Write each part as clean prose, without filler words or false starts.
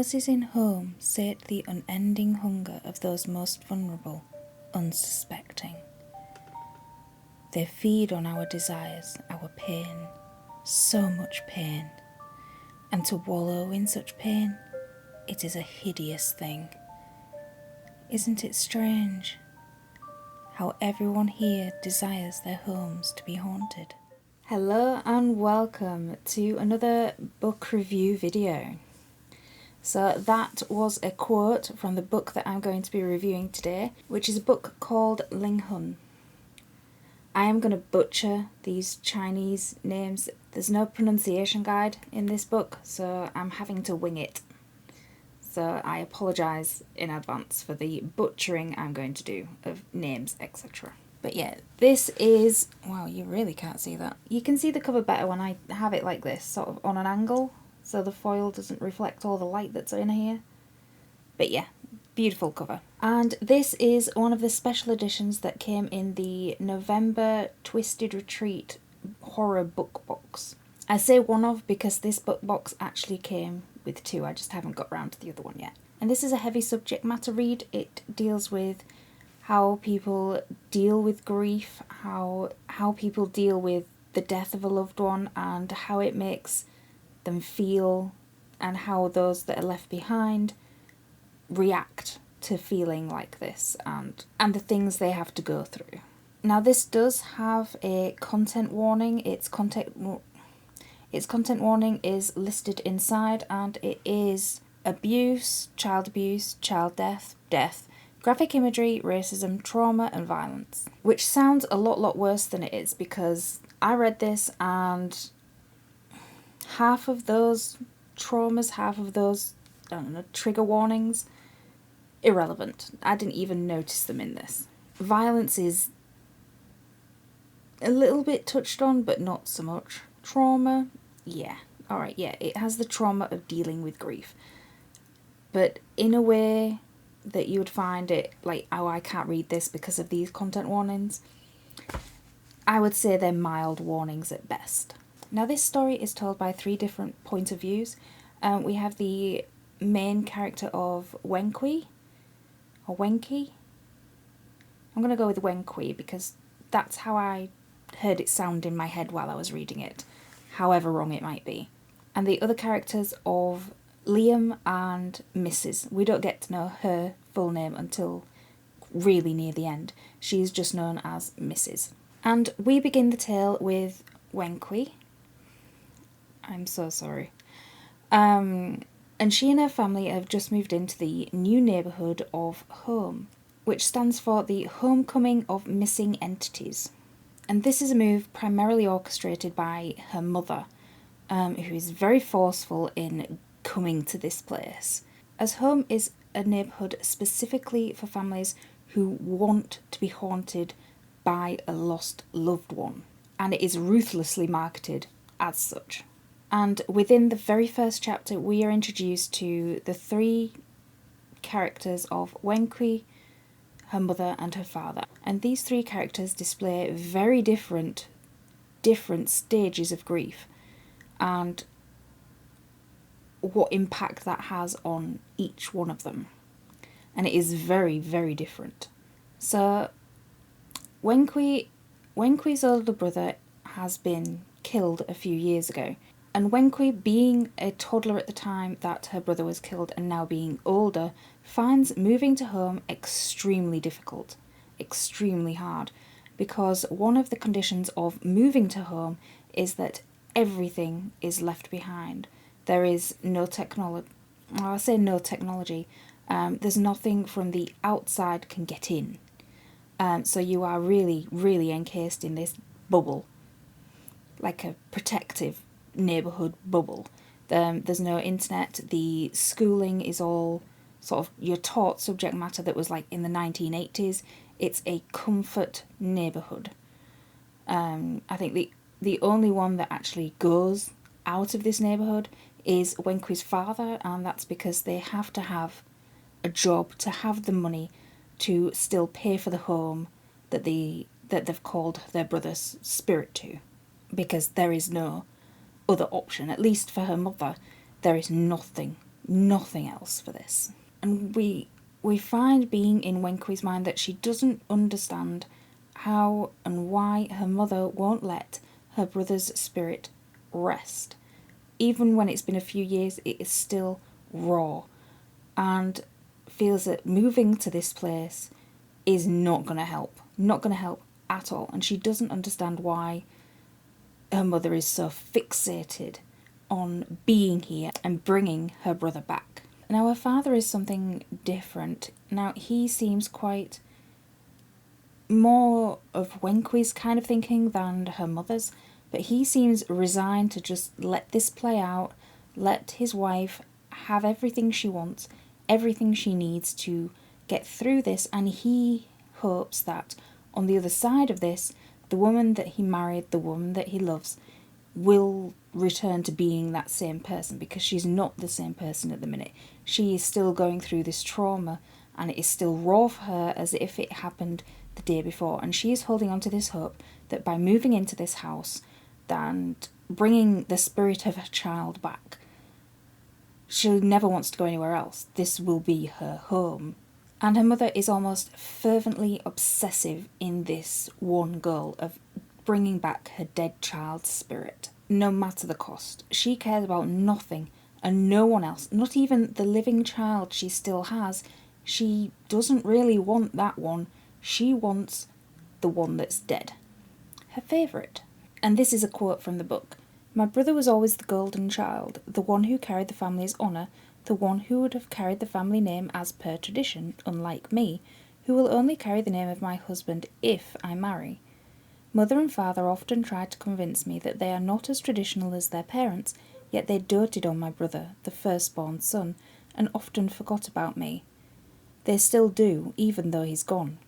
houses in home sate the unending hunger of those most vulnerable, unsuspecting. They feed on our desires, our pain, so much pain. And to wallow in such pain, it is a hideous thing. Isn't it strange how everyone here desires their homes to be haunted? Hello and welcome to another book review video. So that was a quote from the book that I'm going to be reviewing today, which is a book called Linghun. I am going to butcher these Chinese names. There's no pronunciation guide in this book, so I'm having to wing it. So I apologise in advance for the butchering I'm going to do of names, etc. But yeah, this is... wow, you really can't see that. You can see the cover better when I have it like this, sort of on an angle, so the foil doesn't reflect all the light that's in here. But yeah, beautiful cover. And this is one of the special editions that came in the November Twisted Retreat horror book box. I say one of because this book box actually came with two. I just haven't got around to the other one yet. And this is a heavy subject matter read. It deals with how people deal with grief, how people deal with the death of a loved one, and how it makes them feel, and how those that are left behind react to feeling like this, and the things they have to go through. Now this does have a content warning. Its content warning is listed inside, and it is abuse, child death, graphic imagery, racism, trauma and violence. Which sounds a lot worse than it is, because I read this and half of those traumas, half of those, I don't know, trigger warnings, irrelevant. I didn't even notice them in this. Violence is a little bit touched on, but not so much. Trauma, yeah. Alright, yeah, it has the trauma of dealing with grief. But in a way that you would find it like, oh, I can't read this because of these content warnings. I would say they're mild warnings at best. Now this story is told by three different point of views. We have the main character of Wenkui, or Wenki. I'm going to go with Wenkui because that's how I heard it sound in my head while I was reading it, however wrong it might be. And the other characters of Liam and Mrs. We don't get to know her full name until really near the end. She's just known as Mrs. And we begin the tale with Wenkui. I'm so sorry. And she and her family have just moved into the new neighbourhood of Home, which stands for the Homecoming of Missing Entities. And this is a move primarily orchestrated by her mother, who is very forceful in coming to this place, as Home is a neighbourhood specifically for families who want to be haunted by a lost loved one, and it is ruthlessly marketed as such. And within the very first chapter, we are introduced to the three characters of Wenkui, her mother and her father. And these three characters display very different stages of grief and what impact that has on each one of them. And it is very different. So Wenkui's older brother has been killed a few years ago. And Wenkui, being a toddler at the time that her brother was killed and now being older, finds moving to Home extremely difficult, extremely hard, because one of the conditions of moving to Home is that everything is left behind. There is no technology. Well, I say no technology. There's nothing from the outside can get in. So you are really encased in this bubble, like a protective neighbourhood bubble. There's no internet. The schooling is all sort of, you're taught subject matter that was like in the 1980s. It's a comfort neighbourhood. I think the only one that actually goes out of this neighbourhood is Wenkui's father, and that's because they have to have a job to have the money to still pay for the home that they've called their brother's spirit to, because there is no other option. At least for her mother, there is nothing nothing else for this. And we find being in Wenkui's mind that she doesn't understand how and why her mother won't let her brother's spirit rest. Even when it's been a few years, it is still raw, and feels that moving to this place is not going to help. Not going to help at all. And she doesn't understand why her mother is so fixated on being here and bringing her brother back. Now, her father is something different. Now, he seems quite more of Wenkui's kind of thinking than her mother's, but he seems resigned to just let this play out, let his wife have everything she wants, everything she needs to get through this, and he hopes that on the other side of this, the woman that he married, the woman that he loves, will return to being that same person, because she's not the same person at the minute. She is still going through this trauma, and it is still raw for her as if it happened the day before, and she is holding on to this hope that by moving into this house and bringing the spirit of her child back, she never wants to go anywhere else. This will be her home. And her mother is almost fervently obsessive in this one goal of bringing back her dead child's spirit, no matter the cost. She cares about nothing and no one else, not even the living child she still has. She doesn't really want that one. She wants the one that's dead. Her favourite. And this is a quote from the book. "My brother was always the golden child, the one who carried the family's honour, the one who would have carried the family name as per tradition, unlike me, who will only carry the name of my husband if I marry. Mother and father often tried to convince me that they are not as traditional as their parents, yet they doted on my brother, the firstborn son, and often forgot about me. They still do, even though he's gone.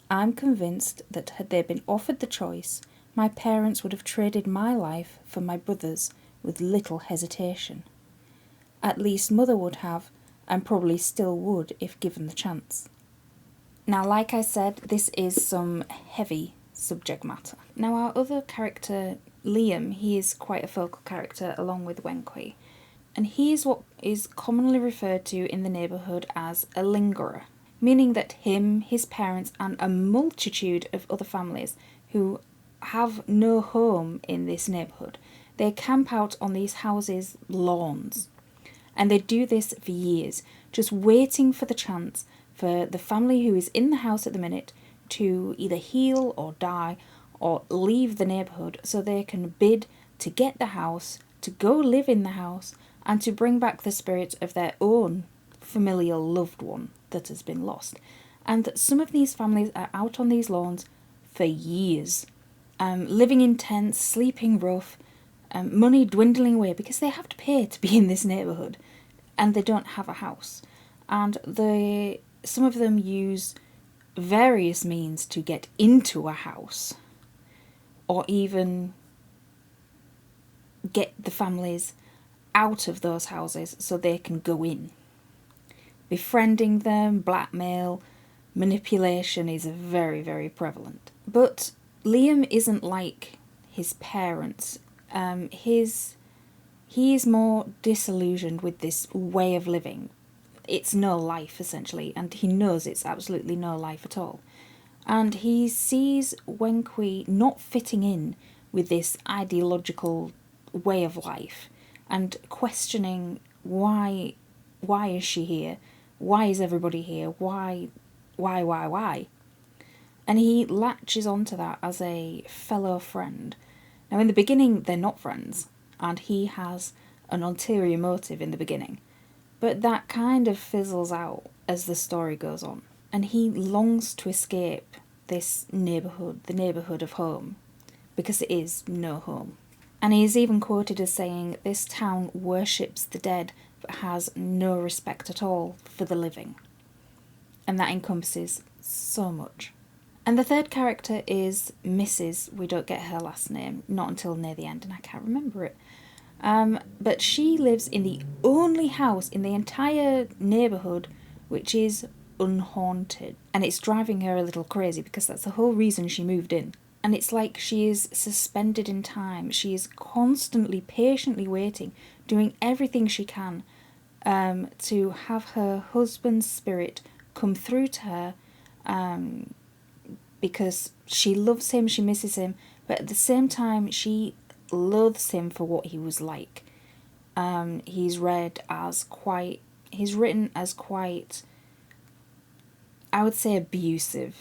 I'm convinced that had they been offered the choice, my parents would have traded my life for my brother's with little hesitation. At least mother would have, and probably still would if given the chance." Now, like I said, this is some heavy subject matter. Now, our other character, Liam, he is quite a focal character along with Wenkui, and he is what is commonly referred to in the neighbourhood as a lingerer, meaning that him, his parents, and a multitude of other families who have no home in this neighbourhood, they camp out on these houses' lawns. And they do this for years, just waiting for the chance for the family who is in the house at the minute to either heal or die or leave the neighbourhood so they can bid to get the house, to go live in the house, and to bring back the spirit of their own familial loved one that has been lost. And some of these families are out on these lawns for years, living in tents, sleeping rough, money dwindling away because they have to pay to be in this neighbourhood and they don't have a house. And some of them use various means to get into a house or even get the families out of those houses so they can go in. Befriending them, blackmail, manipulation is very, very prevalent. But Liam isn't like his parents. He is more disillusioned with this way of living. It's no life, essentially, and he knows it's absolutely no life at all. And he sees Wenkui not fitting in with this ideological way of life and questioning why is she here? Why is everybody here? Why? And he latches onto that as a fellow friend. Now, in the beginning, they're not friends, and he has an ulterior motive in the beginning. But that kind of fizzles out as the story goes on. And he longs to escape this neighbourhood, the neighbourhood of home, because it is no home. And he is even quoted as saying, "This town worships the dead, but has no respect at all for the living." And that encompasses so much. And the third character is Mrs. We don't get her last name, not until near the end, and I can't remember it. But she lives in the only house in the entire neighbourhood which is unhaunted. And it's driving her a little crazy because that's the whole reason she moved in. And it's like she is suspended in time. She is constantly, patiently waiting, doing everything she can to have her husband's spirit come through to her, because she loves him, she misses him, but at the same time she loathes him for what he was like. He's written as quite, I would say, abusive.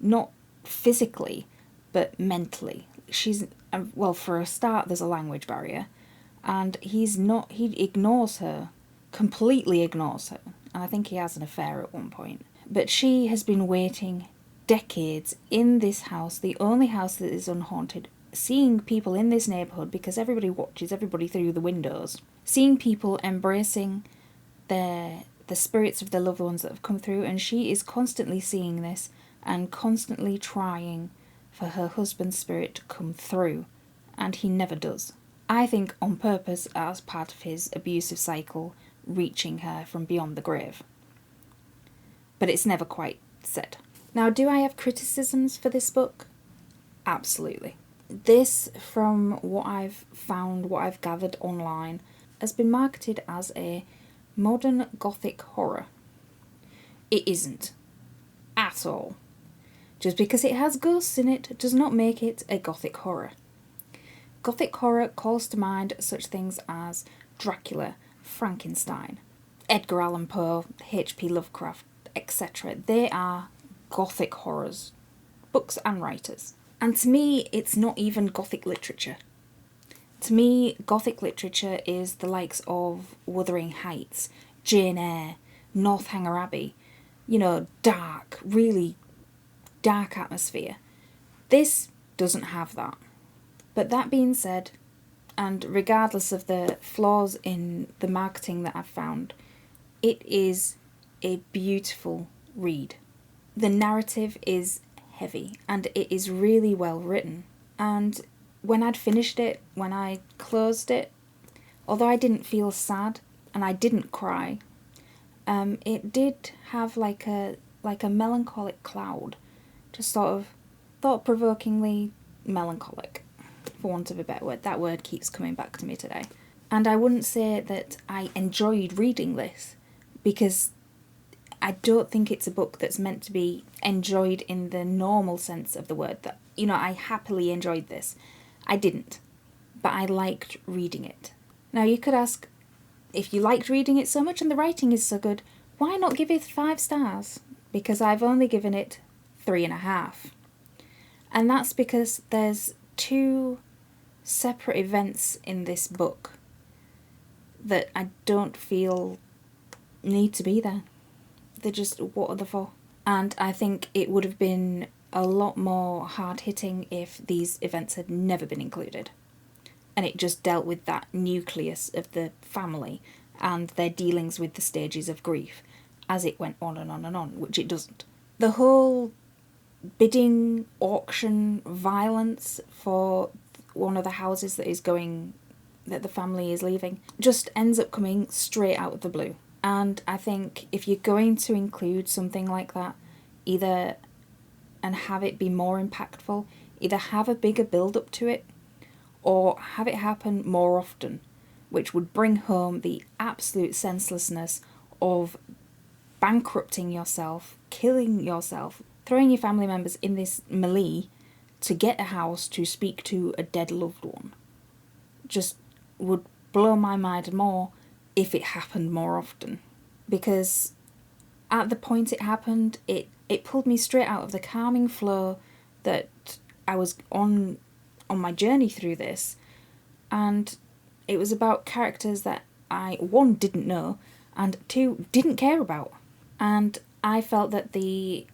Not physically, but mentally. Well, for a start, there's a language barrier, and he ignores her, completely ignores her, and I think he has an affair at one point. But she has been waiting decades in this house, the only house that is unhaunted, seeing people in this neighbourhood, because everybody watches everybody through the windows, seeing people embracing the spirits of their loved ones that have come through, and she is constantly seeing this and constantly trying for her husband's spirit to come through, and he never does. I think on purpose, as part of his abusive cycle, reaching her from beyond the grave. But it's never quite said. Now, do I have criticisms for this book? Absolutely. This, from what I've found, what I've gathered online, has been marketed as a modern gothic horror. It isn't. At all. Just because it has ghosts in it does not make it a gothic horror. Gothic horror calls to mind such things as Dracula, Frankenstein, Edgar Allan Poe, H.P. Lovecraft, etc. They are gothic horrors, books and writers. And to me, it's not even gothic literature. To me, gothic literature is the likes of Wuthering Heights, Jane Eyre, Northanger Abbey. Dark, really dark atmosphere. This doesn't have that. But that being said, and regardless of the flaws in the marketing that I've found, it is a beautiful read. The narrative is heavy and it is really well written. And when I'd finished it, when I closed it, although I didn't feel sad and I didn't cry, it did have like a melancholic cloud, just sort of thought-provokingly melancholic, for want of a better word. That word keeps coming back to me today. And I wouldn't say that I enjoyed reading this, because I don't think it's a book that's meant to be enjoyed in the normal sense of the word. That, I happily enjoyed this. I didn't, but I liked reading it. Now you could ask, if you liked reading it so much and the writing is so good, why not give it 5 stars? Because I've only given it 3.5. And that's because there's 2 separate events in this book that I don't feel need to be there. They're just, what are they for? And I think it would have been a lot more hard-hitting if these events had never been included. And it just dealt with that nucleus of the family and their dealings with the stages of grief as it went on and on and on, which it doesn't. The whole bidding, auction, violence for one of the houses that the family is leaving, just ends up coming straight out of the blue. And I think if you're going to include something like that, either, and have it be more impactful, either have a bigger build-up to it, or have it happen more often, which would bring home the absolute senselessness of bankrupting yourself, killing yourself, throwing your family members in this melee to get a house to speak to a dead loved one. Just would blow my mind more if it happened more often. Because at the point it happened, it pulled me straight out of the calming flow that I was on my journey through this. And it was about characters that I, 1, didn't know, and 2, didn't care about. And I felt that the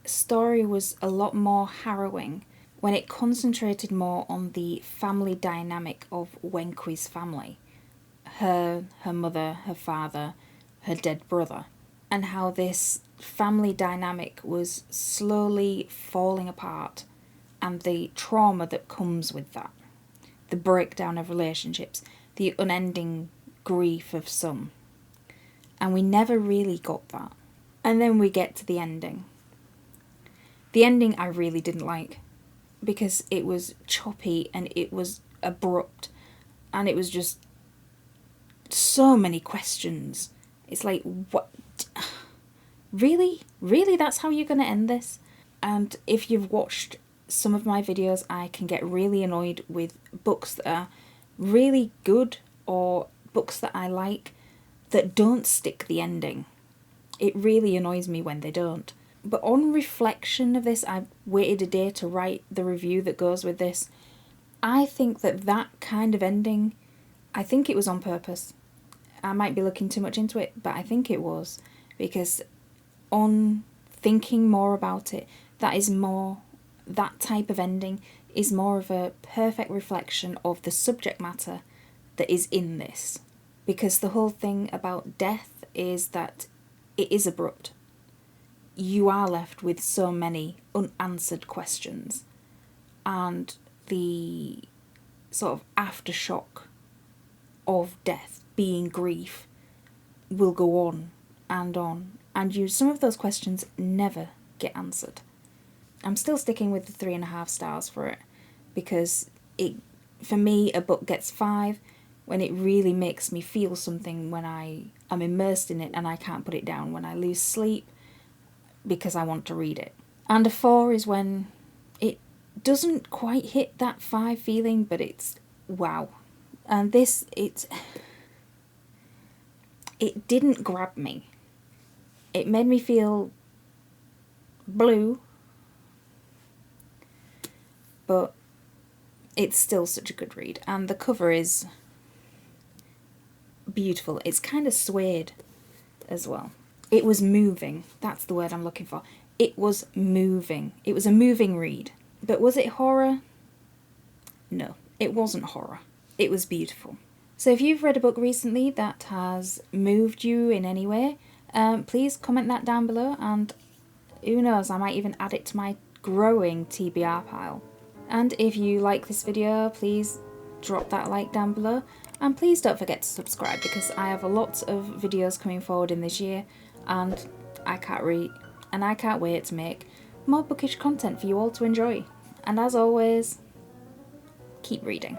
story was a lot more harrowing when it concentrated more on the family dynamic of Wenqui's family. Her mother, her father, her dead brother. And how this family dynamic was slowly falling apart, and the trauma that comes with that. The breakdown of relationships, the unending grief of some. And we never really got that. And then we get to the ending. The ending I really didn't like, because it was choppy and it was abrupt, and it was just so many questions. It's like, what? Really? Really? That's how you're going to end this? And if you've watched some of my videos, I can get really annoyed with books that are really good or books that I like that don't stick the ending. It really annoys me when they don't. But on reflection of this, I've waited a day to write the review that goes with this. I think that kind of ending, I think it was on purpose. I might be looking too much into it, but I think it was. Because on thinking more about it, that type of ending is more of a perfect reflection of the subject matter that is in this. Because the whole thing about death is that it is abrupt. You are left with so many unanswered questions, and the sort of aftershock of death being grief will go on, and some of those questions never get answered. I'm still sticking with the 3.5 stars for it, because for me, a book gets 5 when it really makes me feel something, when I am immersed in it and I can't put it down, when I lose sleep because I want to read it. And a 4 is when it doesn't quite hit that 5 feeling, but it's wow. And this, it didn't grab me. It made me feel blue, but it's still such a good read. And the cover is beautiful. It's kind of suede as well. It was moving. That's the word I'm looking for. It was moving. It was a moving read. But was it horror? No, it wasn't horror. It was beautiful. So if you've read a book recently that has moved you in any way, please comment that down below, and who knows, I might even add it to my growing TBR pile. And if you like this video, please drop that like down below, and please don't forget to subscribe, because I have lots of videos coming forward in this year, and I can't wait to make more bookish content for you all to enjoy. And as always, keep reading.